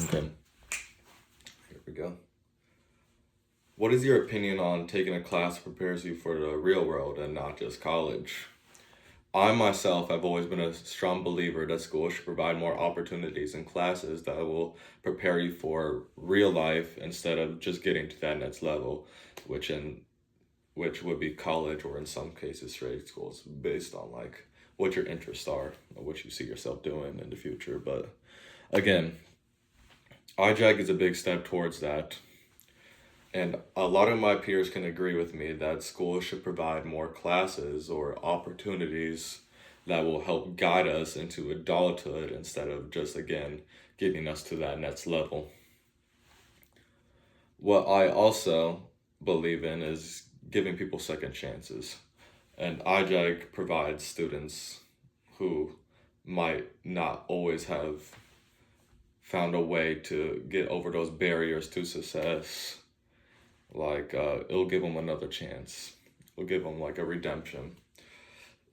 Okay, here we go. What is your opinion on taking a class that prepares you for the real world and not just college? I myself have always been a strong believer that school should provide more opportunities and classes that will prepare you for real life instead of just getting to that next level, which in which would be college or in some cases trade schools based on like what your interests are or what you see yourself doing in the future. But again, Ijag is a big step towards that. And a lot of my peers can agree with me that schools should provide more classes or opportunities that will help guide us into adulthood instead of just, again, getting us to that next level. What I also believe in is giving people second chances. And IJAG provides students who might not always have found a way to get over those barriers to success. Like, it'll give them another chance. It'll give them like a redemption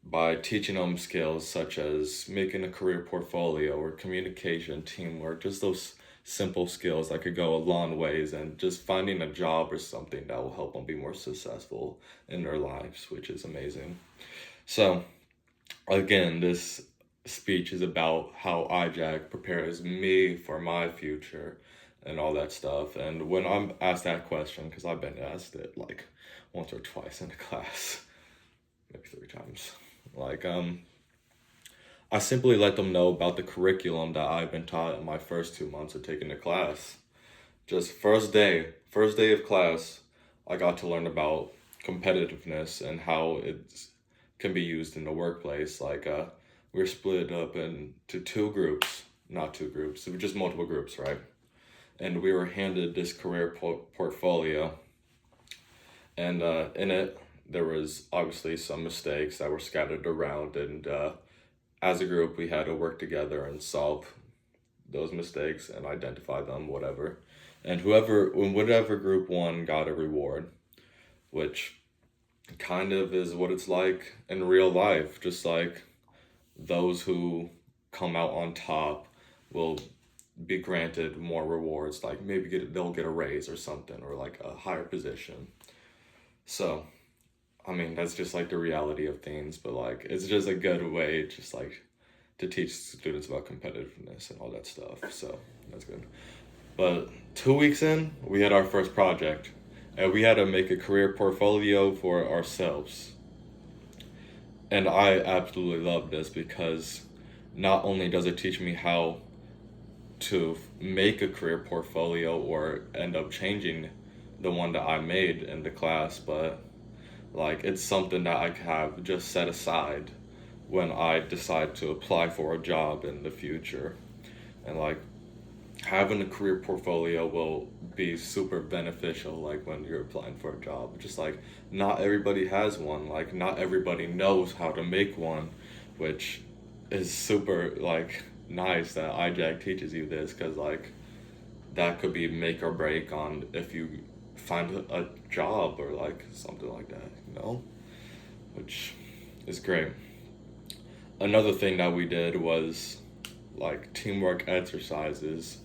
by teaching them skills such as making a career portfolio or communication, teamwork, just those simple skills that could go a long ways, and just finding a job or something that will help them be more successful in their lives, which is amazing. So, again, this speech is about how IJAG prepares me for my future and all that stuff. And when I'm asked that question, because I've been asked it like once or twice in the class, maybe 3 times, like I simply let them know about the curriculum that I've been taught in my first 2 months of taking the class. Just first day of class, I got to learn about competitiveness and how it can be used in the workplace. Like we're split up into two groups, not two groups, it was just multiple groups, right? And we were handed this career portfolio, and in it there was obviously some mistakes that were scattered around, and as a group we had to work together and solve those mistakes and identify them, whatever. And whatever group won got a reward, which kind of is what it's like in real life. Just like those who come out on top will be granted more rewards, like maybe they'll get a raise or something, or like a higher position. So I mean, that's just like the reality of things, but like it's just a good way just like to teach students about competitiveness and all that stuff. So that's good. But 2 weeks in, we had our first project, and we had to make a career portfolio for ourselves. And I absolutely love this because not only does it teach me how to make a career portfolio or end up changing the one that I made in the class, but like it's something that I have just set aside when I decide to apply for a job in the future. And like having a career portfolio will be super beneficial like when you're applying for a job. Just like not everybody has one, like not everybody knows how to make one, which is super like nice that IJAG teaches you this, because like that could be make or break on if you find a job or like something like that, which is great. Another thing that we did was like teamwork exercises.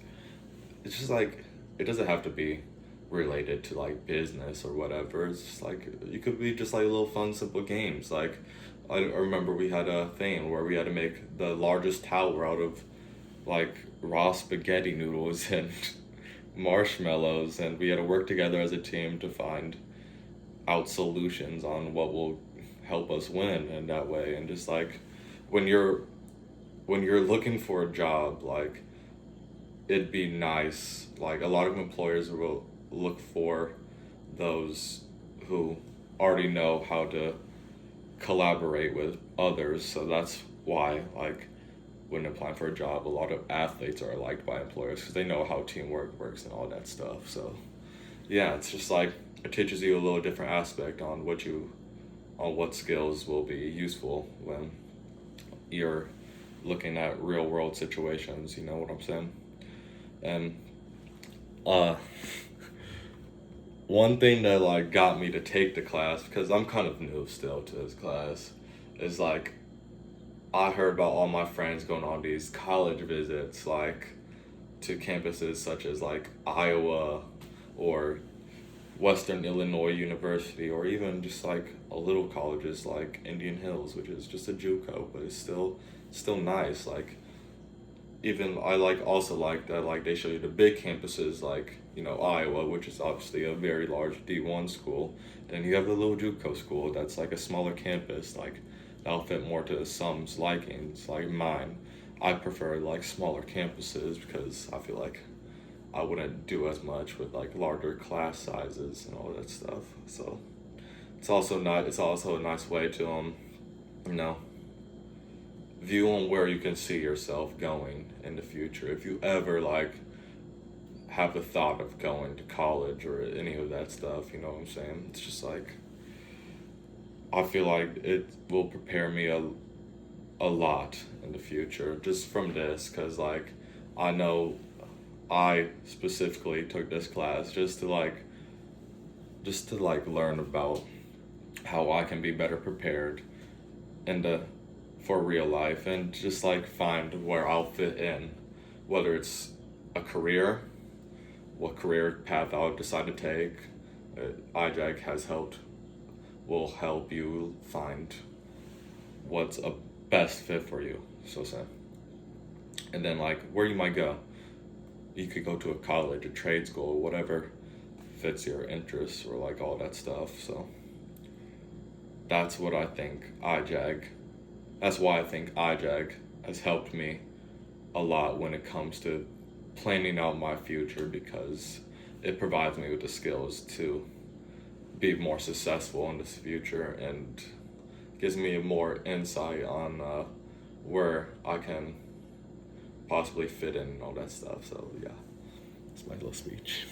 It's just like it doesn't have to be related to like business or whatever. It's just like it could be just like little fun simple games. Like I remember we had a thing where we had to make the largest tower out of like raw spaghetti noodles and marshmallows, and we had to work together as a team to find out solutions on what will help us win in that way. And just like when you're looking for a job, like it'd be nice, like a lot of employers will look for those who already know how to collaborate with others. So that's why like when applying for a job, a lot of athletes are liked by employers because they know how teamwork works and all that stuff. So yeah, it's just like it teaches you a little different aspect on what skills will be useful when you're looking at real world situations, you know what I'm saying? And uh one thing that like got me to take the class, because I'm kind of new still to this class, is like I heard about all my friends going on these college visits, like to campuses such as like Iowa or Western Illinois University, or even just like a little colleges like Indian Hills, which is just a JUCO, but it's still nice. Like even I like also like that like they show you the big campuses like Iowa, which is obviously a very large D1 school. Then you have the little JUCO school that's like a smaller campus, like that'll fit more to some's likings, like mine. I prefer like smaller campuses because I feel like I wouldn't do as much with like larger class sizes and all that stuff. So it's also not it's also a nice way to you know view on where you can see yourself going in the future. If you ever like have the thought of going to college or any of that stuff, you know what I'm saying? It's just like I feel like it will prepare me a lot in the future just from this, because like I know I specifically took this class just to like learn about how I can be better prepared and for real life, and just like find where I'll fit in, whether it's a career, what career path I'll decide to take. Ijag will help you find what's a best fit for you, so say. And then like where you might go. You could go to a college, a trade school, whatever fits your interests or like all that stuff. So that's what I think that's why I think Ijag has helped me a lot when it comes to planning out my future, because it provides me with the skills to be more successful in this future and gives me more insight on where I can possibly fit in and all that stuff. So yeah, it's my little speech.